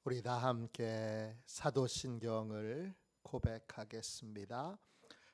우리 다 함께 사도신경을 고백하겠습니다.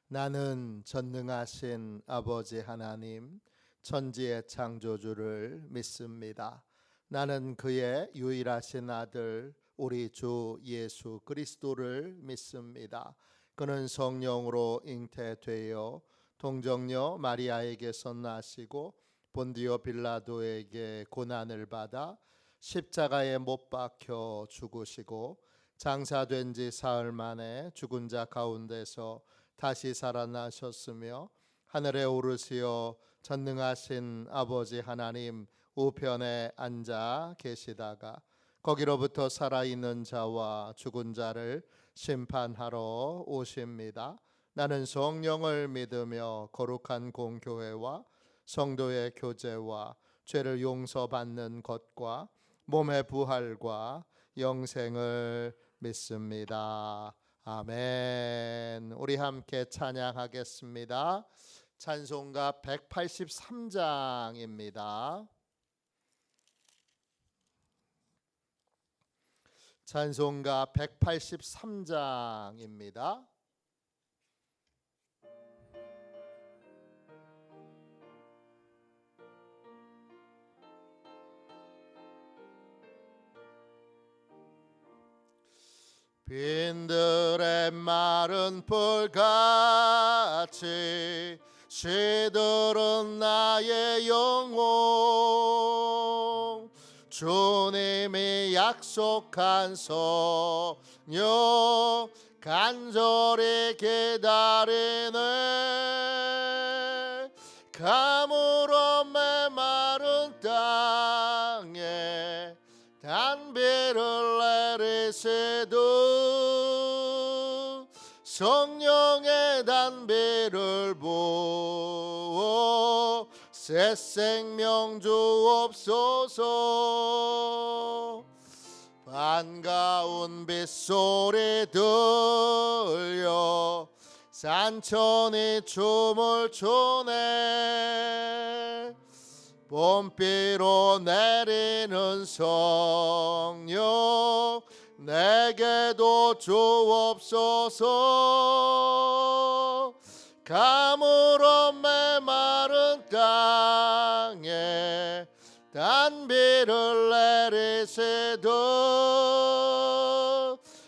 나는 전능하신 아버지 하나님, 천지의 창조주를 믿습니다. 나는 그의 유일하신 아들 우리 주 예수 그리스도를 믿습니다. 그는 성령으로 잉태되어 동정녀 마리아에게서 나시고 본디오 빌라도에게 고난을 받아 십자가에 못 박혀 죽으시고 장사된 지 사흘 만에 죽은 자 가운데서 다시 살아나셨으며 하늘에 오르시어 전능하신 아버지 하나님 우편에 앉아 계시다가 거기로부터 살아있는 자와 죽은 자를 심판하러 오십니다. 나는 성령을 믿으며 거룩한 공교회와 성도의 교제와 죄를 용서받는 것과 몸의 부활과 영생을 믿습니다. 아멘. 우리 함께 찬양하겠습니다. 찬송가 183장입니다. 찬송가 183장입니다. 빈들의 마른 풀같이 시들은 나의 영혼, 주님이 약속한 성령 간절히 기다리네. 가물어 메마른 땅에 단비를 내리시듯 성령의 단비를 부어 새 생명 주옵소서. 반가운 빗소리 들려 산천이 춤을 추네. 봄비로 내리는 성령 내게도 주옵소서. 가물어 메마른 땅에 단비를 내리시듯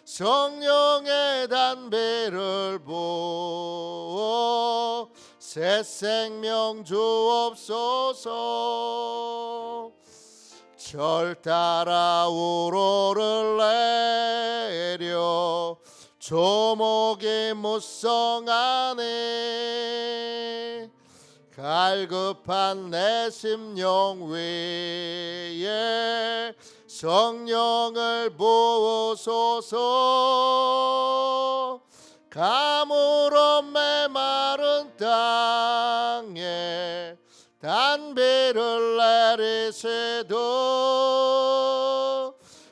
성령의 단비를 부어 새 생명 주옵소서. 절 따라 우로를 내려 조목이 무성하네. 갈급한 내 심령 위에 성령을 부으소서. 가물어 메마른 땅에 단비를 내리시듯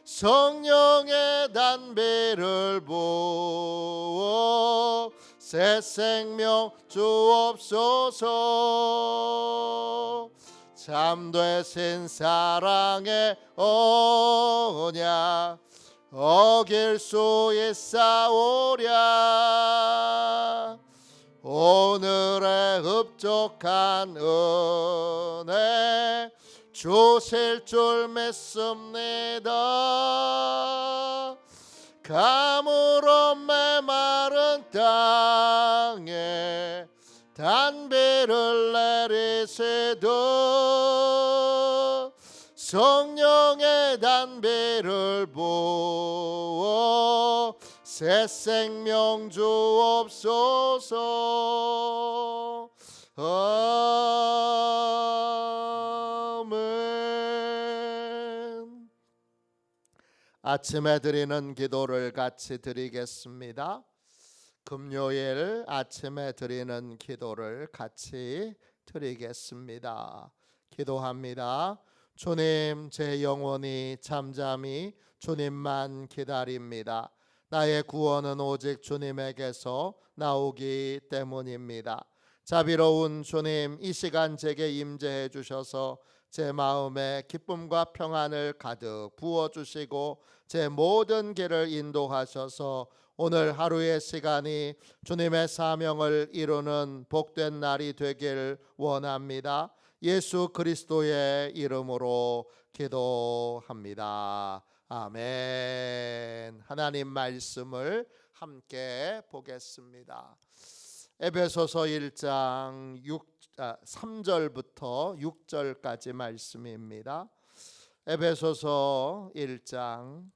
성령의 단비를 부어 새 생명 주옵소서. 참되신 사랑의 언약 어길 수 있사오랴. 오늘의 흡족한 은혜 주실 줄 믿습니다. 가물어 메마른 땅에 단비를 내리시듯 성령의 단비를 부어 새 생명 주옵소서. 아멘. 아침에 드리는 기도를 같이 드리겠습니다. 금요일 아침에 드리는 기도를 같이 드리겠습니다. 기도합니다. 주님, 제 영혼이 잠잠히 주님만 기다립니다. 나의 구원은 오직 주님에게서 나오기 때문입니다. 자비로운 주님, 이 시간 제게 임재해 주셔서 제 마음에 기쁨과 평안을 가득 부어주시고 제 모든 길을 인도하셔서 오늘 하루의 시간이 주님의 사명을 이루는 복된 날이 되길 원합니다. 예수 그리스도의 이름으로 기도합니다. 아멘. 하나님 말씀을 함께 보겠습니다. 에베소서 1장 3절부터 6절까지 말씀입니다. 에베소서 1장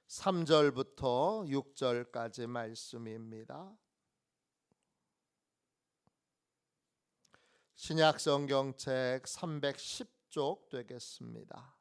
3절부터 6절까지 말씀입니다. 신약 성경책 310쪽 되겠습니다.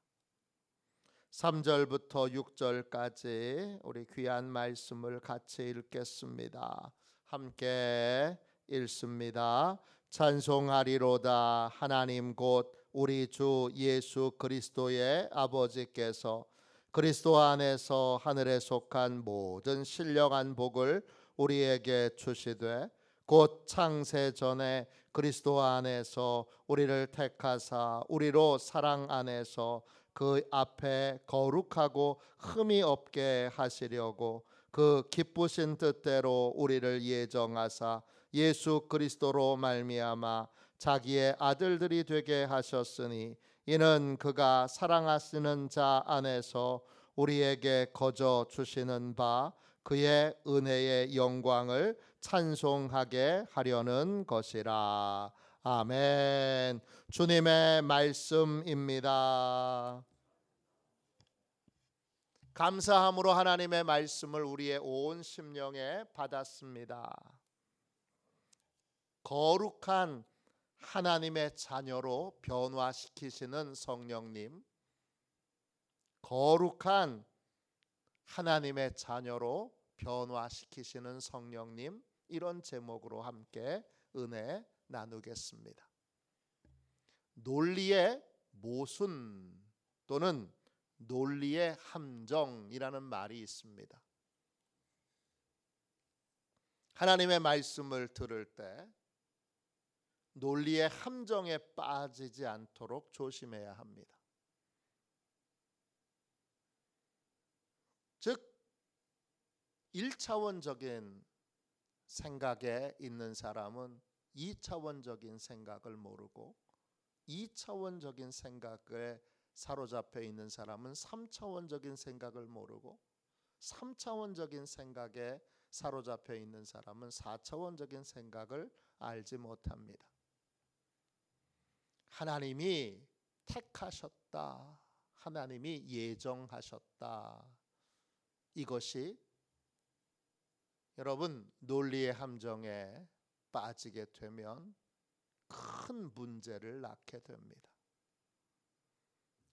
3절부터 6절까지 우리 귀한 말씀을 같이 읽겠습니다. 함께 읽습니다. 찬송하리로다. 하나님 곧 우리 주 예수 그리스도의 아버지께서 그리스도 안에서 하늘에 속한 모든 신령한 복을 우리에게 주시되 곧 창세 전에 그리스도 안에서 우리를 택하사 우리로 사랑 안에서 그 앞에 거룩하고 흠이 없게 하시려고 그 기쁘신 뜻대로 우리를 예정하사 예수 그리스도로 말미암아 자기의 아들들이 되게 하셨으니 이는 그가 사랑하시는 자 안에서 우리에게 거저 주시는 바 그의 은혜의 영광을 찬송하게 하려는 것이라. 아멘. 주님의 말씀입니다. 감사함으로 하나님의 말씀을 우리의 온 심령에 받았습니다. 거룩한 하나님의 자녀로 변화시키시는 성령님, 거룩한 하나님의 자녀로 변화시키시는 성령님, 이런 제목으로 함께 은혜 나누겠습니다. 논리의 모순 또는 논리의 함정이라는 말이 있습니다. 하나님의 말씀을 들을 때 논리의 함정에 빠지지 않도록 조심해야 합니다. 즉 1차원적인 생각에 있는 사람은 2차원적인 생각을 모르고 2차원적인 생각에 사로잡혀 있는 사람은 3차원적인 생각을 모르고 3차원적인 생각에 사로잡혀 있는 사람은 4차원적인 생각을 알지 못합니다. 하나님이 택하셨다. 하나님이 예정하셨다. 이것이 여러분 논리의 함정에 빠지게 되면 큰 문제를 낳게 됩니다.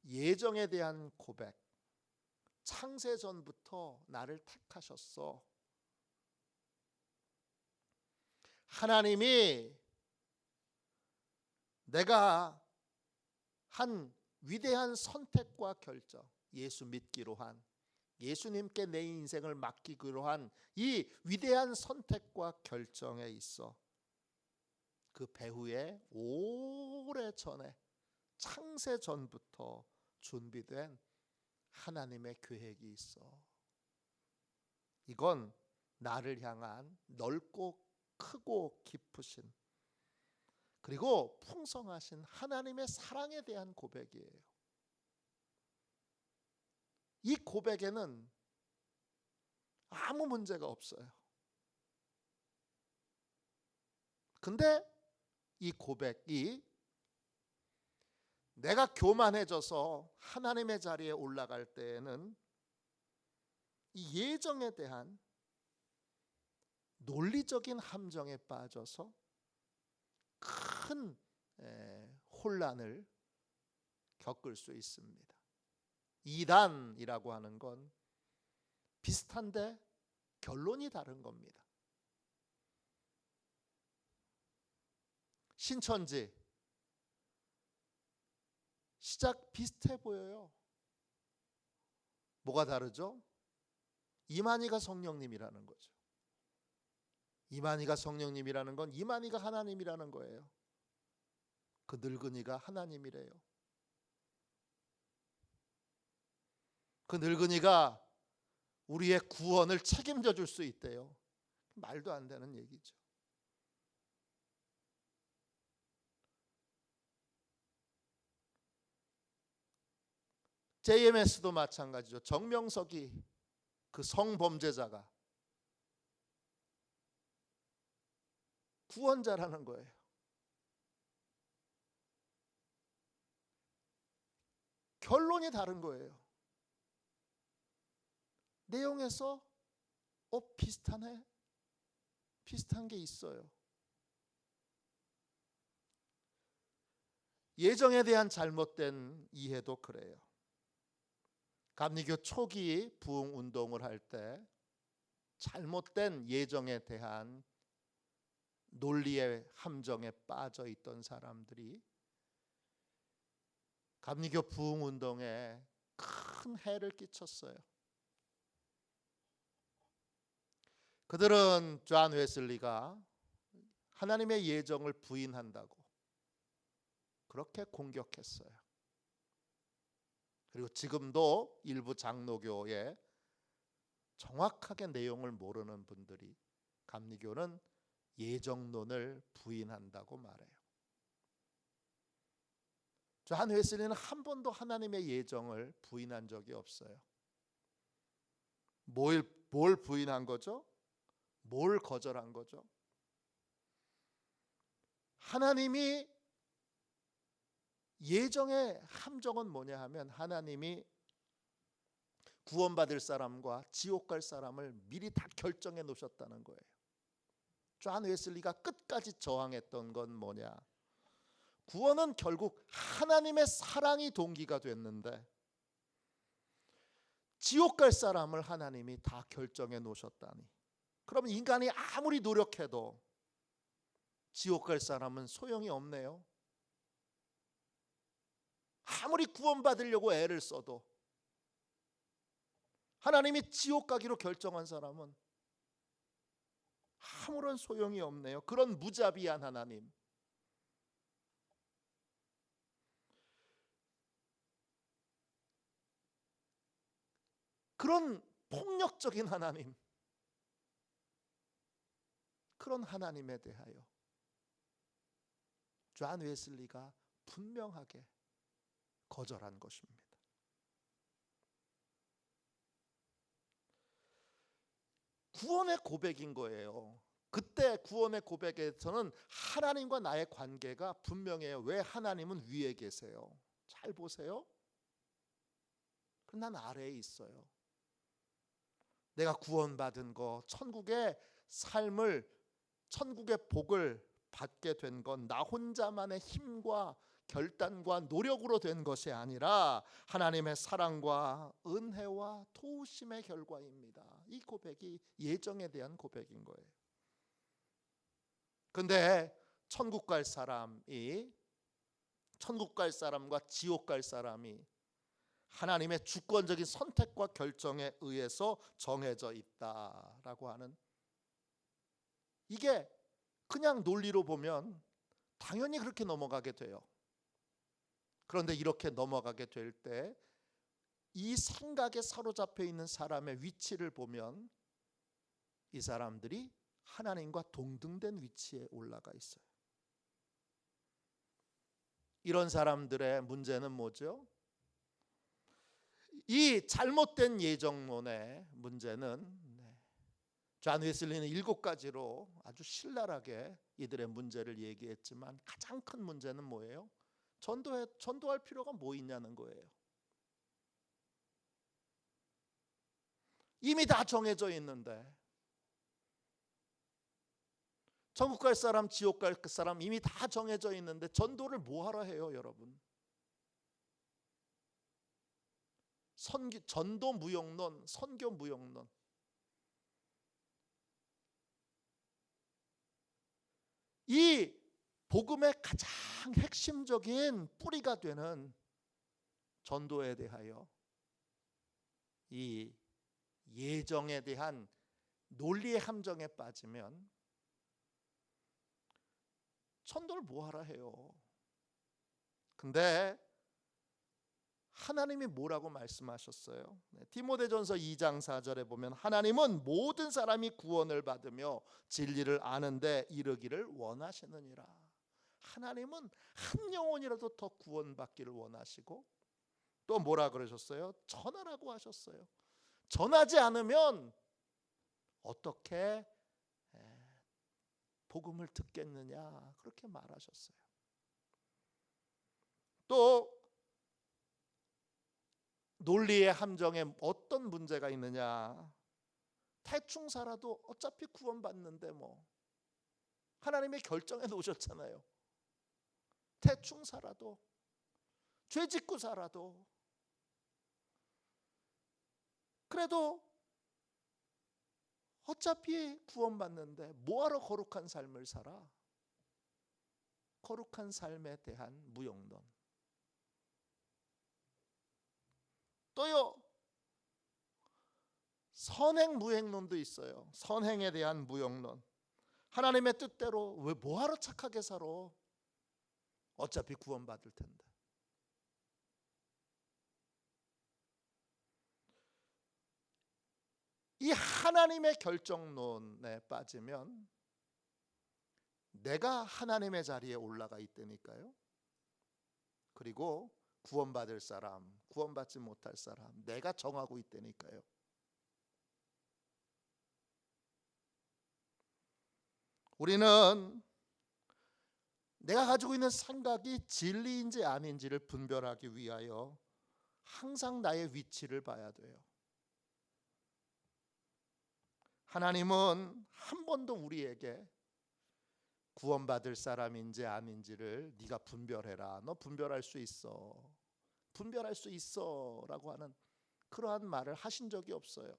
예정에 대한 고백, 창세 전부터 나를 택하셨어. 하나님이 내가 한 위대한 선택과 결정, 예수 믿기로 한, 예수님께 내 인생을 맡기기로 한 이 위대한 선택과 결정에 있어 그 배후에 오래전에 창세 전부터 준비된 하나님의 계획이 있어. 이건 나를 향한 넓고 크고 깊으신 그리고 풍성하신 하나님의 사랑에 대한 고백이에요. 이 고백에는 아무 문제가 없어요. 근데 이 고백이 내가 교만해져서 하나님의 자리에 올라갈 때에는 이 예정에 대한 논리적인 함정에 빠져서 큰 혼란을 겪을 수 있습니다. 이단이라고 하는 건 비슷한데 결론이 다른 겁니다. 신천지 시작 비슷해 보여요. 뭐가 다르죠? 이만희가 성령님이라는 거죠. 이만희가 성령님이라는 건 이만희가 하나님이라는 거예요. 그 늙은이가 하나님이래요. 그 늙은이가 우리의 구원을 책임져 줄 수 있대요. 말도 안 되는 얘기죠. JMS도 마찬가지죠. 정명석이 그 성범죄자가 구원자라는 거예요. 결론이 다른 거예요. 내용에서 비슷하네? 비슷한 게 있어요. 예정에 대한 잘못된 이해도 그래요. 감리교 초기 부흥 운동을 할 때 잘못된 예정에 대한 논리의 함정에 빠져 있던 사람들이 감리교 부흥 운동에 큰 해를 끼쳤어요. 그들은 존 웨슬리가 하나님의 예정을 부인한다고 그렇게 공격했어요. 그리고 지금도 일부 장로교에 정확하게 내용을 모르는 분들이 감리교는 예정론을 부인한다고 말해요. 존 웨슬리는 한 번도 하나님의 예정을 부인한 적이 없어요. 뭘 부인한 거죠? 뭘 거절한 거죠? 하나님이 예정의 함정은 뭐냐 하면 하나님이 구원받을 사람과 지옥 갈 사람을 미리 다 결정해 놓으셨다는 거예요. 존 웨슬리가 끝까지 저항했던 건 뭐냐? 구원은 결국 하나님의 사랑이 동기가 됐는데 지옥 갈 사람을 하나님이 다 결정해 놓으셨다니. 그러면 인간이 아무리 노력해도 지옥 갈 사람은 소용이 없네요. 아무리 구원받으려고 애를 써도 하나님이 지옥 가기로 결정한 사람은 아무런 소용이 없네요. 그런 무자비한 하나님. 그런 폭력적인 하나님. 그런 하나님에 대하여 존 웨슬리가 분명하게 거절한 것입니다. 구원의 고백인 거예요. 그때 구원의 고백에서는 하나님과 나의 관계가 분명해요. 왜 하나님은 위에 계세요? 잘 보세요. 난 아래에 있어요. 내가 구원받은 거, 천국의 삶을, 천국의 복을 받게 된 건 나 혼자만의 힘과 결단과 노력으로 된 것이 아니라 하나님의 사랑과 은혜와 도우심의 결과입니다. 이 고백이 예정에 대한 고백인 거예요. 근데 천국 갈 사람이, 천국 갈 사람과 지옥 갈 사람이 하나님의 주권적인 선택과 결정에 의해서 정해져 있다라고 하는, 이게 그냥 논리로 보면 당연히 그렇게 넘어가게 돼요. 그런데 이렇게 넘어가게 될 때 이 생각에 사로잡혀 있는 사람의 위치를 보면 이 사람들이 하나님과 동등된 위치에 올라가 있어요. 이런 사람들의 문제는 뭐죠? 이 잘못된 예정론의 문제는, 존 웨슬리는 7가지로 아주 신랄하게 이들의 문제를 얘기했지만 가장 큰 문제는 뭐예요? 전도할 필요가 뭐 있냐는 거예요. 이미 다 정해져 있는데, 천국 갈 사람, 지옥 갈 사람 이미 다 정해져 있는데 전도를 뭐 하러 해요, 여러분? 전도 무용론, 선교 무용론. 이 복음의 가장 핵심적인 뿌리가 되는 전도에 대하여 이 예정에 대한 논리의 함정에 빠지면 전도를 뭐 하라 해요? 근데 하나님이 뭐라고 말씀하셨어요? 디모데전서 2장 4절에 보면 하나님은 모든 사람이 구원을 받으며 진리를 아는데 이르기를 원하시느니라. 하나님은 한 영혼이라도 더 구원받기를 원하시고 또 뭐라 그러셨어요? 전하라고 하셨어요. 전하지 않으면 어떻게 복음을 듣겠느냐 그렇게 말하셨어요. 또 논리의 함정에 어떤 문제가 있느냐? 대충 살아도 어차피 구원받는데 뭐 하나님의 결정해 놓으셨잖아요. 대충 살아도 죄 짓고 살아도 그래도 어차피 구원받는데 뭐하러 거룩한 삶을 살아? 거룩한 삶에 대한 무용론. 또요 선행 무행론도 있어요. 선행에 대한 무용론. 하나님의 뜻대로 왜 뭐하러 착하게 살아? 어차피 구원받을 텐데. 이 하나님의 결정론에 빠지면 내가 하나님의 자리에 올라가 있다니까요. 그리고 구원받을 사람, 구원받지 못할 사람 내가 정하고 있다니까요. 우리는 내가 가지고 있는 생각이 진리인지 아닌지를 분별하기 위하여 항상 나의 위치를 봐야 돼요. 하나님은 한 번도 우리에게 구원받을 사람인지 아닌지를 네가 분별해라. 너 분별할 수 있어. 분별할 수 있어 라고 하는 그러한 말을 하신 적이 없어요.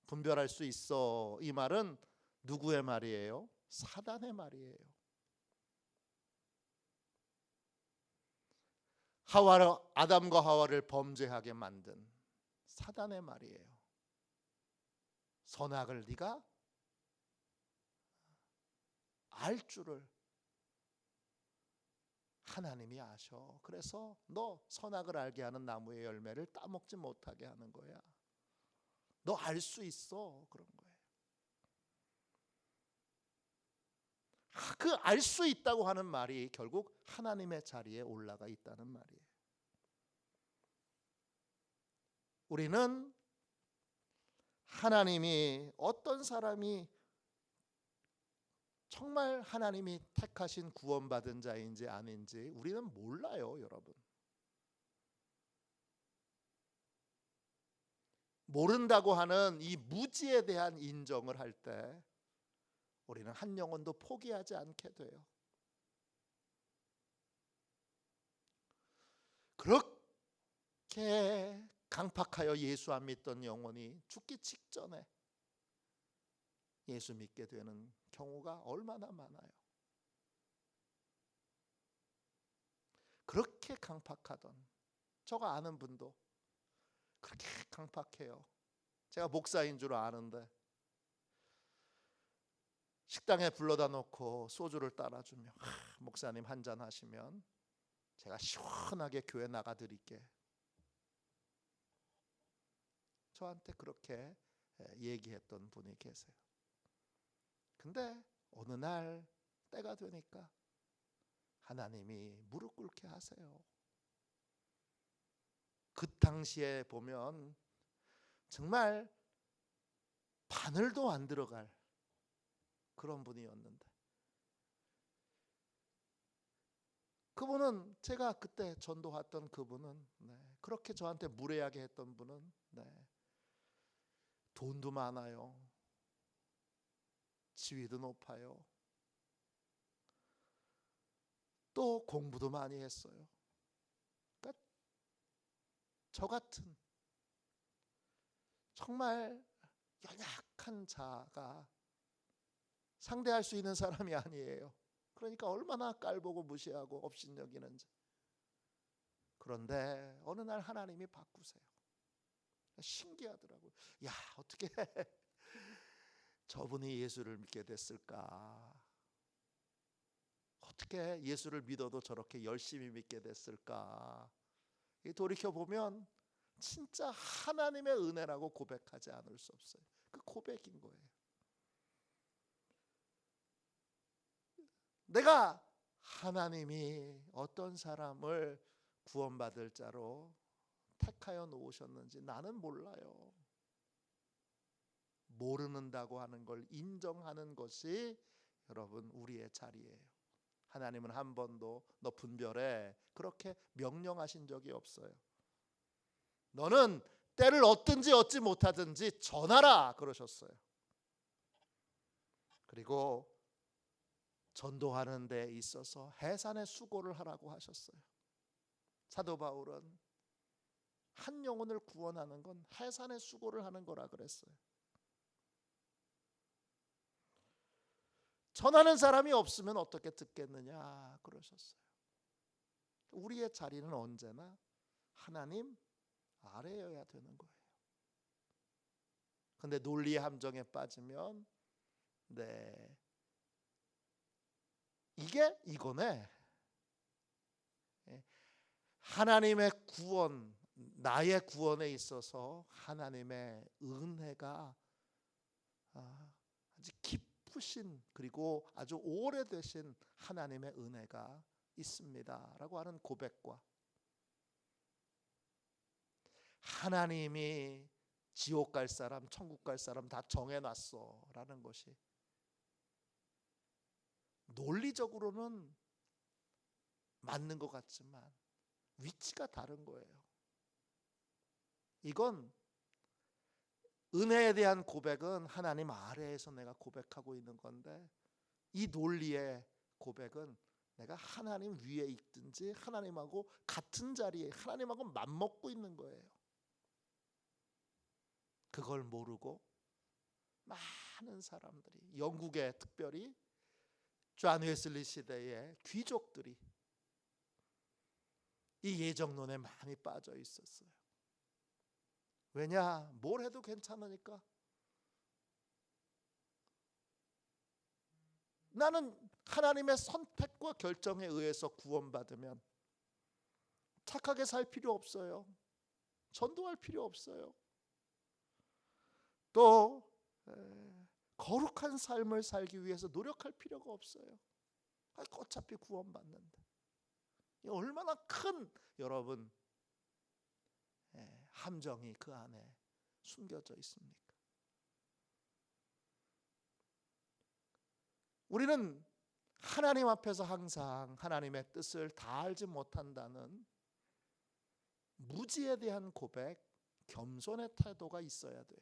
분별할 수 있어 이 말은 누구의 말이에요? 사단의 말이에요. 아담과 하와를 범죄하게 만든 사단의 말이에요. 선악을 네가 알 줄을 하나님이 아셔. 그래서 너 선악을 알게 하는 나무의 열매를 따먹지 못하게 하는 거야. 너 알 수 있어. 그런 거예요. 그 알 수 있다고 하는 말이 결국 하나님의 자리에 올라가 있다는 말이에요. 우리는 하나님이 어떤 사람이 정말 하나님이 택하신 구원받은 자인지 아닌지 우리는 몰라요, 여러분. 모른다고 하는 이 무지에 대한 인정을 할 때 우리는 한 영혼도 포기하지 않게 돼요. 그렇게 강팍하여 예수 안 믿던 영혼이 죽기 직전에 예수 믿게 되는 경우가 얼마나 많아요. 그렇게 강팍하던 저가 아는 분도 그렇게 강팍해요. 제가 목사인 줄 아는데 식당에 불러다 놓고 소주를 따라주며 목사님 한잔 하시면 제가 시원하게 교회 나가 드릴게. 저한테 그렇게 얘기했던 분이 계세요. 근데 어느 날 때가 되니까 하나님이 무릎 꿇게 하세요. 그 당시에 보면 정말 바늘도 안 들어갈 그런 분이었는데 그분은 제가 그때 전도했던 그분은 그렇게 저한테 무례하게 했던 분은 돈도 많아요. 지위도 높아요. 또 공부도 많이 했어요. 그러니까 저 같은 정말 연약한 자가 상대할 수 있는 사람이 아니에요. 그러니까 얼마나 깔보고 무시하고 업신여기는지. 그런데 어느 날 하나님이 바꾸세요. 신기하더라고요. 야, 어떻게 저분이 예수를 믿게 됐을까? 어떻게 예수를 믿어도 저렇게 열심히 믿게 됐을까? 돌이켜보면 진짜 하나님의 은혜라고 고백하지 않을 수 없어요. 그 고백인 거예요. 내가 하나님이 어떤 사람을 구원받을 자로 택하여 놓으셨는지 나는 몰라요. 모르는다고 하는 걸 인정하는 것이 여러분 우리의 자리예요. 하나님은 한 번도 너 분별해 그렇게 명령하신 적이 없어요. 너는 때를 얻든지 얻지 못하든지 전하라 그러셨어요. 그리고 전도하는 데 있어서 해산의 수고를 하라고 하셨어요. 사도 바울은 한 영혼을 구원하는 건 해산의 수고를 하는 거라 그랬어요. 전하는 사람이 없으면 어떻게 듣겠느냐 그러셨어요. 우리의 자리는 언제나 하나님 아래여야 되는 거예요. 근데 논리의 함정에 빠지면 이게 이거네. 하나님의 구원, 나의 구원에 있어서 하나님의 은혜가 아주 깊으신 그리고 아주 오래되신 하나님의 은혜가 있습니다 라고 하는 고백과 하나님이 지옥 갈 사람, 천국 갈 사람 다 정해놨어 라는 것이 논리적으로는 맞는 것 같지만 위치가 다른 거예요. 이건 은혜에 대한 고백은 하나님 아래에서 내가 고백하고 있는 건데 이 논리의 고백은 내가 하나님 위에 있든지 하나님하고 같은 자리에 하나님하고 맞먹고 있는 거예요. 그걸 모르고 많은 사람들이 영국에 특별히 존 웨슬리 시대의 귀족들이 이 예정론에 많이 빠져 있었어요. 왜냐? 뭘 해도 괜찮으니까. 나는 하나님의 선택과 결정에 의해서 구원받으면 착하게 살 필요 없어요. 전도할 필요 없어요. 또 거룩한 삶을 살기 위해서 노력할 필요가 없어요. 어차피 구원받는데. 얼마나 큰 여러분 함정이 그 안에 숨겨져 있습니까? 우리는 하나님 앞에서 항상 하나님의 뜻을 다 알지 못한다는 무지에 대한 고백, 겸손의 태도가 있어야 돼요.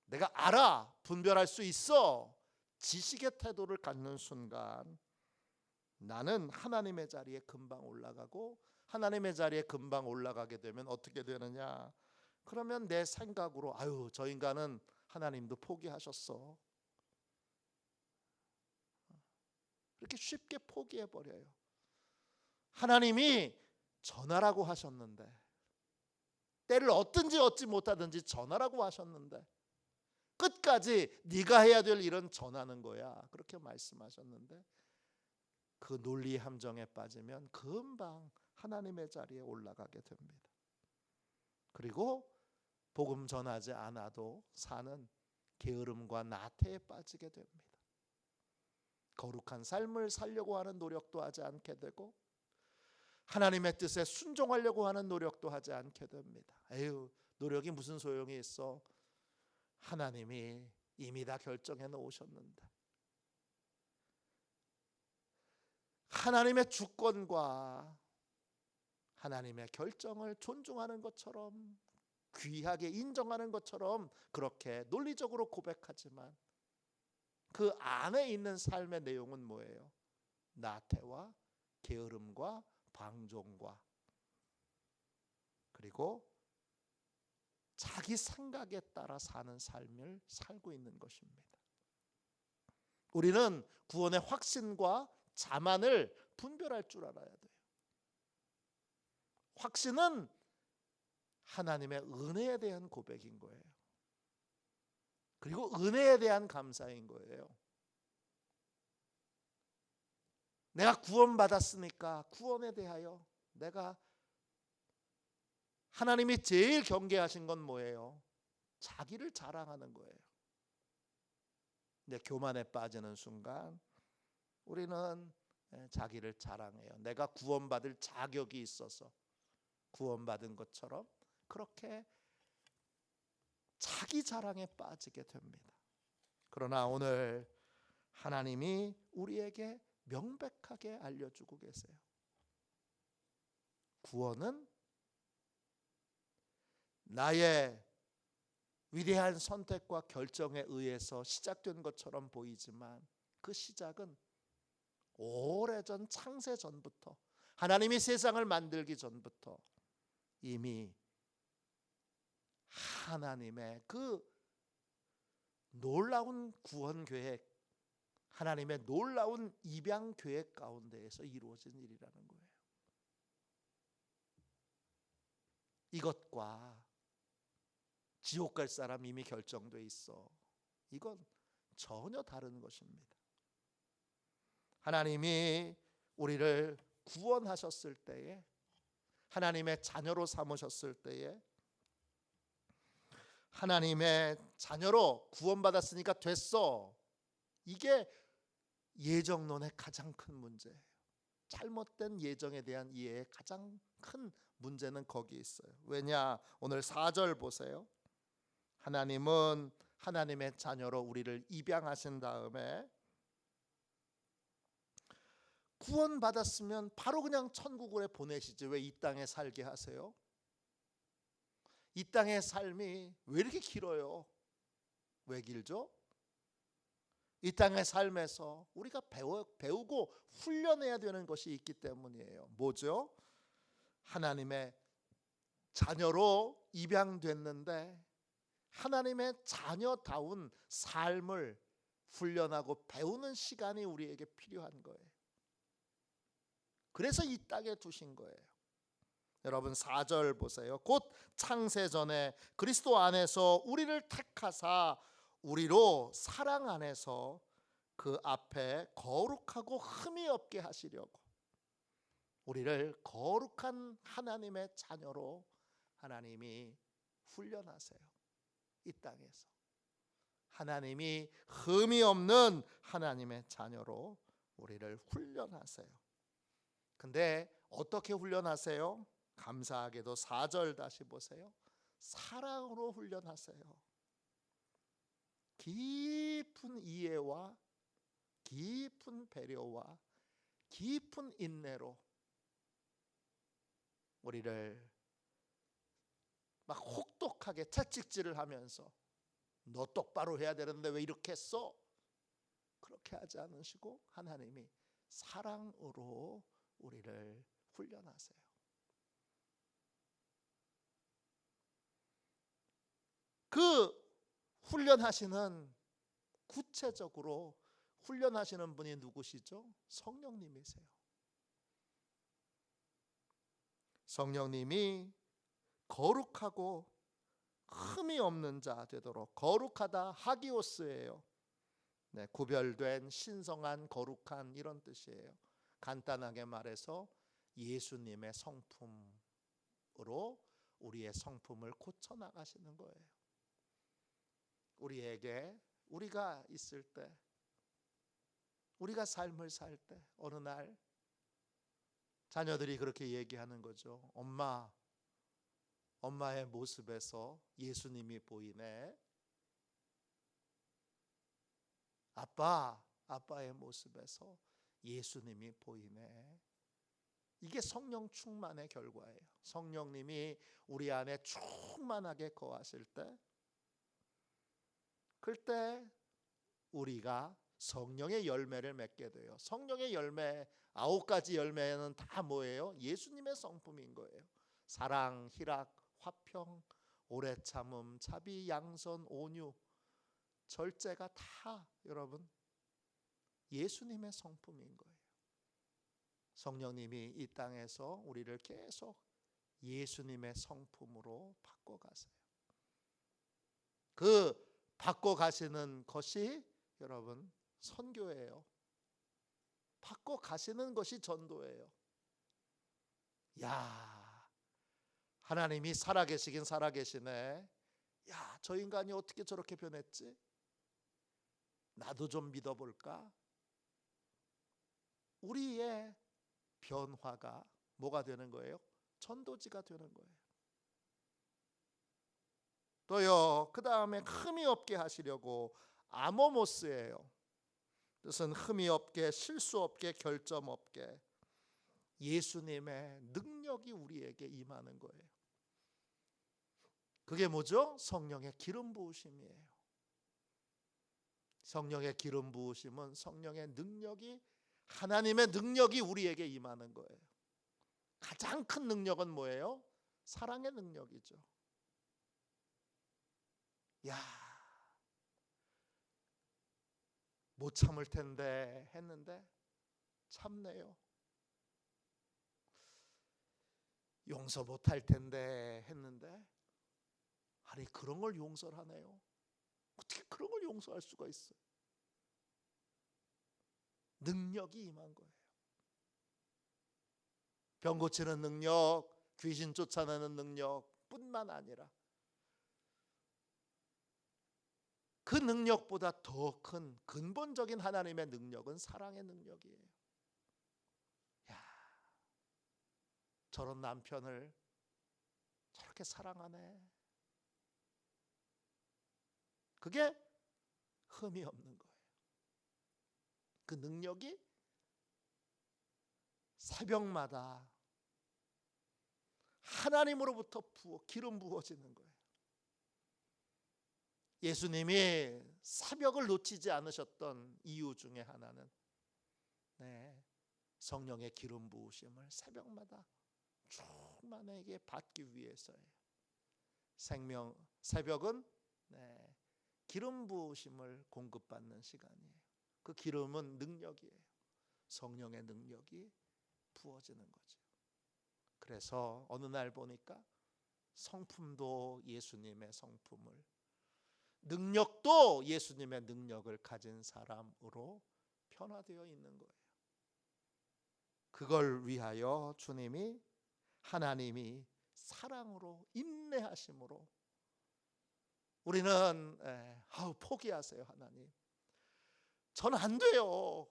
내가 알아, 분별할 수 있어 지식의 태도를 갖는 순간 나는 하나님의 자리에 금방 올라가고 하나님의 자리에 금방 올라가게 되면 어떻게 되느냐? 그러면 내 생각으로 아유 저 인간은 하나님도 포기하셨어. 이렇게 쉽게 포기해버려요. 하나님이 전하라고 하셨는데 때를 얻든지 얻지 못하든지 전하라고 하셨는데 끝까지 네가 해야 될 일은 전하는 거야 그렇게 말씀하셨는데 그 논리 함정에 빠지면 금방 하나님의 자리에 올라가게 됩니다. 그리고 복음 전하지 않아도 사는 게으름과 나태에 빠지게 됩니다. 거룩한 삶을 살려고 하는 노력도 하지 않게 되고 하나님의 뜻에 순종하려고 하는 노력도 하지 않게 됩니다. 에휴 노력이 무슨 소용이 있어. 하나님이 이미 다 결정해 놓으셨는데 하나님의 주권과 하나님의 결정을 존중하는 것처럼 귀하게 인정하는 것처럼 그렇게 논리적으로 고백하지만 그 안에 있는 삶의 내용은 뭐예요? 나태와 게으름과 방종과 그리고 자기 생각에 따라 사는 삶을 살고 있는 것입니다. 우리는 구원의 확신과 자만을 분별할 줄 알아야 돼요. 확신은 하나님의 은혜에 대한 고백인 거예요. 그리고 은혜에 대한 감사인 거예요. 내가 구원받았으니까 구원에 대하여 내가 하나님이 제일 경계하신 건 뭐예요? 자기를 자랑하는 거예요. 근데 교만에 빠지는 순간 우리는 자기를 자랑해요. 내가 구원받을 자격이 있어서 구원받은 것처럼 그렇게 자기 자랑에 빠지게 됩니다. 그러나 오늘 하나님이 우리에게 명백하게 알려주고 계세요. 구원은 나의 위대한 선택과 결정에 의해서 시작된 것처럼 보이지만 그 시작은 오래전 창세 전부터, 하나님이 세상을 만들기 전부터 이미 하나님의 그 놀라운 구원 계획, 하나님의 놀라운 입양 계획 가운데에서 이루어진 일이라는 거예요. 이것과 지옥 갈 사람 이미 결정돼 있어, 이건 전혀 다른 것입니다. 하나님이 우리를 구원하셨을 때에, 하나님의 자녀로 삼으셨을 때에, 하나님의 자녀로 구원받았으니까 됐어, 이게 예정론의 가장 큰 문제예요. 잘못된 예정에 대한 이해의 가장 큰 문제는 거기에 있어요. 왜냐? 오늘 4절 보세요. 하나님은 하나님의 자녀로 우리를 입양하신 다음에 구원받았으면 바로 그냥 천국으로 보내시지 왜 이 땅에 살게 하세요? 이 땅의 삶이 왜 이렇게 길어요? 왜 길죠? 이 땅의 삶에서 우리가 배우고 훈련해야 되는 것이 있기 때문이에요. 뭐죠? 하나님의 자녀로 입양됐는데 하나님의 자녀다운 삶을 훈련하고 배우는 시간이 우리에게 필요한 거예요. 그래서 이 땅에 두신 거예요. 여러분 4절 보세요. 곧 창세전에 그리스도 안에서 우리를 택하사 우리로 사랑 안에서 그 앞에 거룩하고 흠이 없게 하시려고, 우리를 거룩한 하나님의 자녀로 하나님이 훈련하세요. 이 땅에서 하나님이 흠이 없는 하나님의 자녀로 우리를 훈련하세요. 근데 어떻게 훈련하세요? 감사하게도 4절 다시 보세요. 사랑으로 훈련하세요. 깊은 이해와 깊은 배려와 깊은 인내로 우리를 막 혹독하게 채찍질을 하면서 너 똑바로 해야 되는데 왜 이렇게 했어? 그렇게 하지 않으시고 하나님이 사랑으로 우리를 훈련하세요. 그 훈련하시는, 구체적으로 훈련하시는 분이 누구시죠? 성령님이세요. 성령님이 거룩하고 흠이 없는 자 되도록, 거룩하다 하기오스예요. 네, 구별된, 신성한, 거룩한 이런 뜻이에요. 간단하게 말해서 예수님의 성품으로 우리의 성품을 고쳐 나가시는 거예요. 우리에게, 우리가 있을 때, 우리가 삶을 살 때 어느 날 자녀들이 그렇게 얘기하는 거죠. 엄마의 모습에서 예수님이 보이네. 아빠의 모습에서 예수님이 보이네. 이게 성령 충만의 결과예요. 성령님이 우리 안에 충만하게 거하실 때, 그때 우리가 성령의 열매를 맺게 돼요. 성령의 열매, 9가지 열매는 다 뭐예요? 예수님의 성품인 거예요. 사랑, 희락, 화평, 오래 참음, 자비, 양선, 온유, 절제가 다 여러분 예수님의 성품인 거예요. 성령님이 이 땅에서 우리를 계속 예수님의 성품으로 바꿔가세요. 그 바꿔가시는 것이 여러분 선교예요. 바꿔 가시는 것이 전도예요. 야, 하나님이 살아계시긴 살아계시네. 야, 저 인간이 어떻게 저렇게 변했지? 나도 좀 믿어볼까? 우리의 변화가 뭐가 되는 거예요? 전도지가 되는 거예요. 또요, 그 다음에 흠이 없게 하시려고 아모모스예요. 뜻은 흠이 없게, 실수 없게, 결점 없게 예수님의 능력이 우리에게 임하는 거예요. 그게 뭐죠? 성령의 기름 부으심이에요. 성령의 기름 부으심은 성령의 능력이, 하나님의 능력이 우리에게 임하는 거예요. 가장 큰 능력은 뭐예요? 사랑의 능력이죠. 야, 못 참을 텐데 했는데 참네요. 용서 못할 텐데 했는데, 아니 그런 걸 용서를 하네요. 어떻게 그런 걸 용서할 수가 있어요? 능력이 임한 거예요. 병 고치는 능력, 귀신 쫓아내는 능력뿐만 아니라 그 능력보다 더 큰 근본적인 하나님의 능력은 사랑의 능력이에요. 야, 저런 남편을 저렇게 사랑하네. 그게 흠이 없는 거예요. 그 능력이 새벽마다 하나님으로부터 기름 부어지는 거예요. 예수님이 새벽을 놓치지 않으셨던 이유 중에 하나는 성령의 기름 부으심을 새벽마다 충만하게 받기 위해서예요. 새벽은 기름 부으심을 공급받는 시간이에요. 그 기름은 능력이에요. 성령의 능력이 부어지는 거죠. 그래서 어느 날 보니까 성품도 예수님의 성품을, 능력도 예수님의 능력을 가진 사람으로 변화되어 있는 거예요. 그걸 위하여 하나님이 사랑으로, 인내하심으로, 우리는 포기하세요 하나님, 전 안 돼요,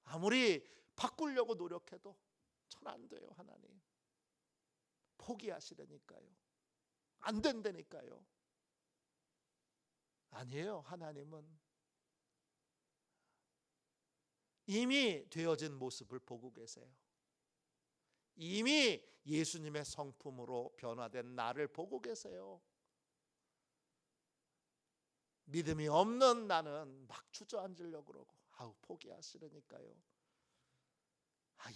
아무리 바꾸려고 노력해도 전 안 돼요 하나님, 포기하시라니까요, 안 된다니까요. 아니에요. 하나님은 이미 되어진 모습을 보고 계세요. 이미 예수님의 성품으로 변화된 나를 보고 계세요. 믿음이 없는 나는 막 주저앉으려고 그러고, 포기하시라니까요.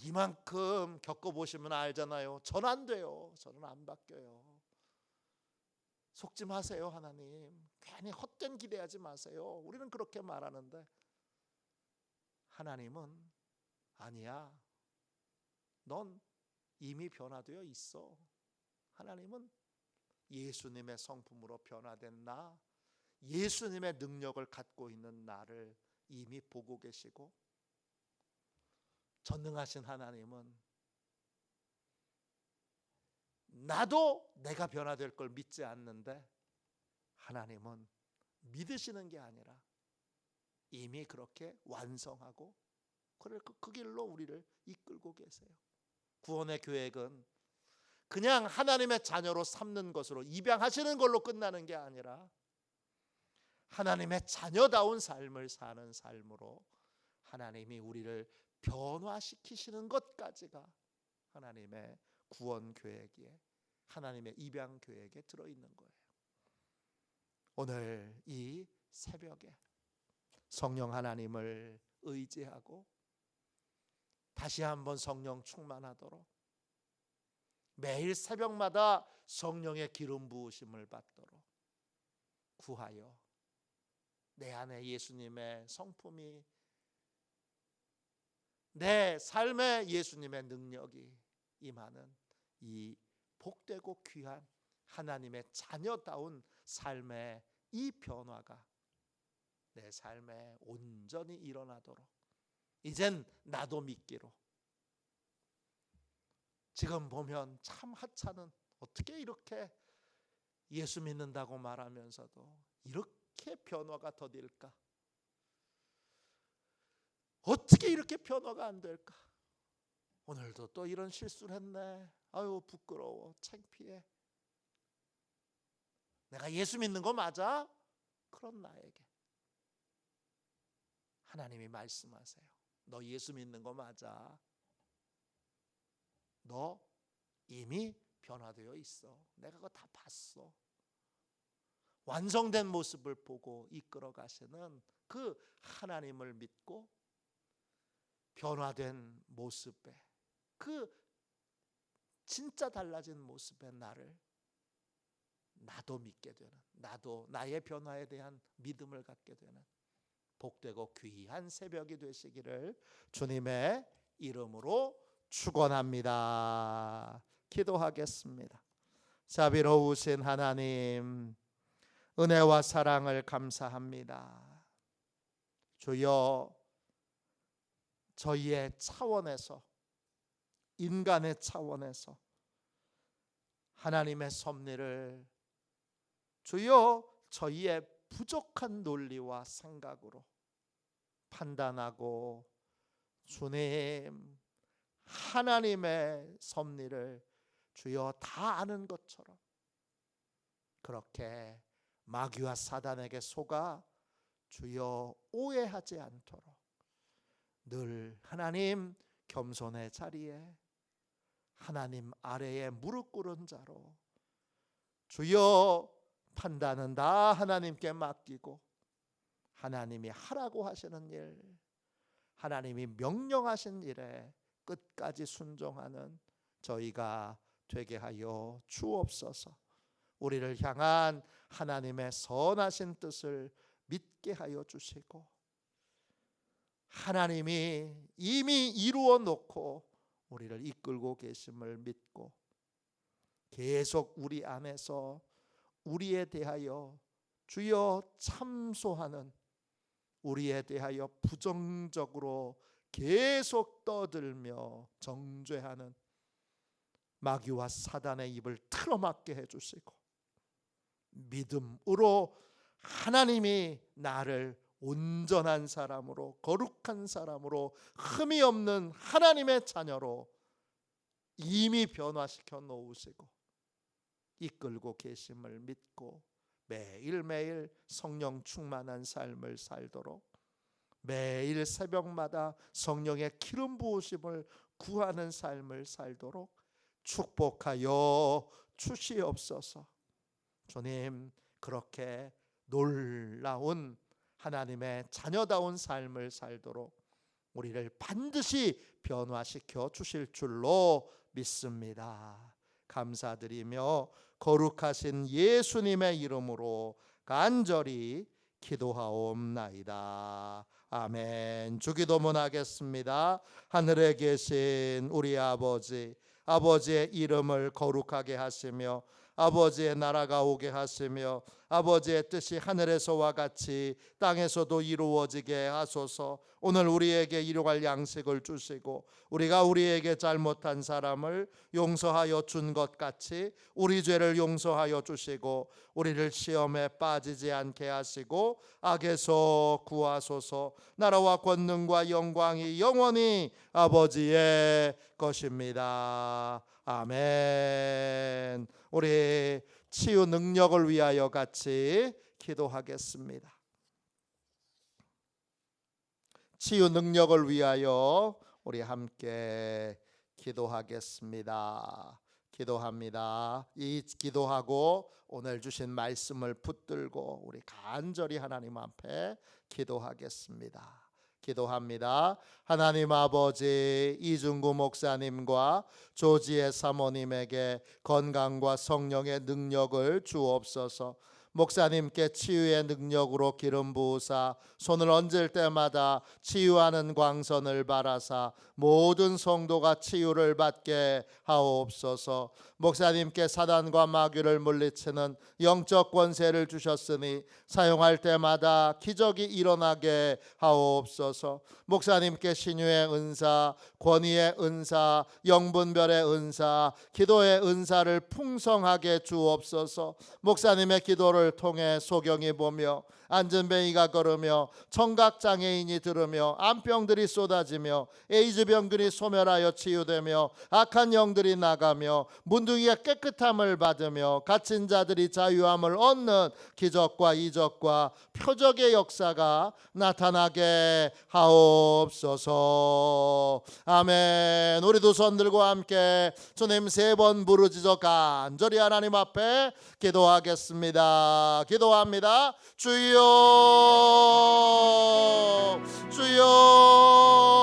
이만큼 겪어보시면 알잖아요. 전 안 돼요. 저는 안 바뀌어요. 속지 마세요 하나님. 괜히 헛된 기대하지 마세요. 우리는 그렇게 말하는데 하나님은 아니야, 넌 이미 변화되어 있어. 하나님은 예수님의 성품으로 변화된 나, 예수님의 능력을 갖고 있는 나를 이미 보고 계시고, 전능하신 하나님은 나도 내가 변화될 걸 믿지 않는데, 하나님은 믿으시는 게 아니라 이미 그렇게 완성하고 그 길로 우리를 이끌고 계세요. 구원의 계획은 그냥 하나님의 자녀로 삼는 것으로, 입양하시는 걸로 끝나는 게 아니라 하나님의 자녀다운 삶을 사는 삶으로 하나님이 우리를 변화시키시는 것까지가 하나님의 구원 계획에, 하나님의 입양 계획에 들어있는 거예요. 오늘 이 새벽에 성령 하나님을 의지하고 다시 한번 성령 충만하도록, 매일 새벽마다 성령의 기름 부으심을 받도록 구하여 내 안에 예수님의 성품이, 내 삶에 예수님의 능력이 임하는 이 복되고 귀한 하나님의 자녀다운 삶의 이 변화가 내 삶에 온전히 일어나도록 이젠 나도 믿기로. 지금 보면 참 하찮은, 어떻게 이렇게 예수 믿는다고 말하면서도 이렇게 변화가 더딜까? 어떻게 이렇게 변화가 안 될까? 오늘도 또 이런 실수를 했네. 아유 부끄러워, 창피해. 내가 예수 믿는 거 맞아? 그런 나에게 하나님이 말씀하세요. 너 예수 믿는 거 맞아? 너 이미 변화되어 있어. 내가 그거 다 봤어. 완성된 모습을 보고 이끌어 가시는 그 하나님을 믿고 변화된 모습에, 그 진짜 달라진 모습에 나도 믿게 되는, 나도 나의 변화에 대한 믿음을 갖게 되는 복되고 귀한 새벽이 되시기를 주님의 이름으로 축원합니다. 기도하겠습니다. 자비로우신 하나님, 은혜와 사랑을 감사합니다. 주여, 저희의 차원에서, 인간의 차원에서 하나님의 섭리를 주여 저희의 부족한 논리와 생각으로 판단하고, 주님 하나님의 섭리를 주여 다 아는 것처럼 그렇게 마귀와 사단에게 속아 주여 오해하지 않도록 늘 하나님 겸손의 자리에 하나님 아래에 무릎 꿇은 자로 주여 판단은 다 하나님께 맡기고 하나님이 하라고 하시는 일, 하나님이 명령하신 일에 끝까지 순종하는 저희가 되게 하여 주옵소서. 우리를 향한 하나님의 선하신 뜻을 믿게 하여 주시고, 하나님이 이미 이루어 놓고 우리를 이끌고 계심을 믿고 계속 우리 안에서 우리에 대하여 주여 참소하는, 우리에 대하여 부정적으로 계속 떠들며 정죄하는 마귀와 사단의 입을 틀어막게 해주시고, 믿음으로 하나님이 나를 온전한 사람으로, 거룩한 사람으로, 흠이 없는 하나님의 자녀로 이미 변화시켜 놓으시고 이끌고 계심을 믿고 매일매일 성령 충만한 삶을 살도록, 매일 새벽마다 성령의 기름 부으심을 구하는 삶을 살도록 축복하여 주시옵소서. 주님, 그렇게 놀라운 하나님의 자녀다운 삶을 살도록 우리를 반드시 변화시켜 주실 줄로 믿습니다. 감사드리며 거룩하신 예수님의 이름으로 간절히 기도하옵나이다. 아멘. 주기도문 하겠습니다. 하늘에 계신 우리 아버지, 아버지의 이름을 거룩하게 하시며 아버지의 나라가 오게 하시며 아버지의 뜻이 하늘에서와 같이 땅에서도 이루어지게 하소서. 오늘 우리에게 일용할 양식을 주시고 우리가 우리에게 잘못한 사람을 용서하여 준 것 같이 우리 죄를 용서하여 주시고 우리를 시험에 빠지지 않게 하시고 악에서 구하소서. 나라와 권능과 영광이 영원히 아버지의 것입니다. 아멘. 우리 치유 능력을 위하여 같이 기도하겠습니다. 치유 능력을 위하여 우리 함께 기도하겠습니다. 기도합니다. 이 기도하고 오늘 주신 말씀을 붙들고 우리 간절히 하나님 앞에 기도하겠습니다. 기도합니다. 하나님 아버지, 이중구 목사님과 조지의 사모님에게 건강과 성령의 능력을 주옵소서. 목사님께 치유의 능력으로 기름 부으사 손을 얹을 때마다 치유하는 광선을 바라사 모든 성도가 치유를 받게 하옵소서. 목사님께 사단과 마귀를 물리치는 영적 권세를 주셨으니 사용할 때마다 기적이 일어나게 하옵소서. 목사님께 신유의 은사, 권위의 은사, 영분별의 은사, 기도의 은사를 풍성하게 주옵소서. 목사님의 기도를 통해 소경이 보며 안전뱅이가 걸으며 청각장애인이 들으며 암병들이 쏟아지며 에이즈 병균이 소멸하여 치유되며 악한 영들이 나가며 문둥이가 깨끗함을 받으며 갇힌 자들이 자유함을 얻는 기적과 이적과 표적의 역사가 나타나게 하옵소서. 아멘. 우리 두 손 들고 함께 주님 3번 부르짖어 간절히 하나님 앞에 기도하겠습니다. 기도합니다. 주여, 주여.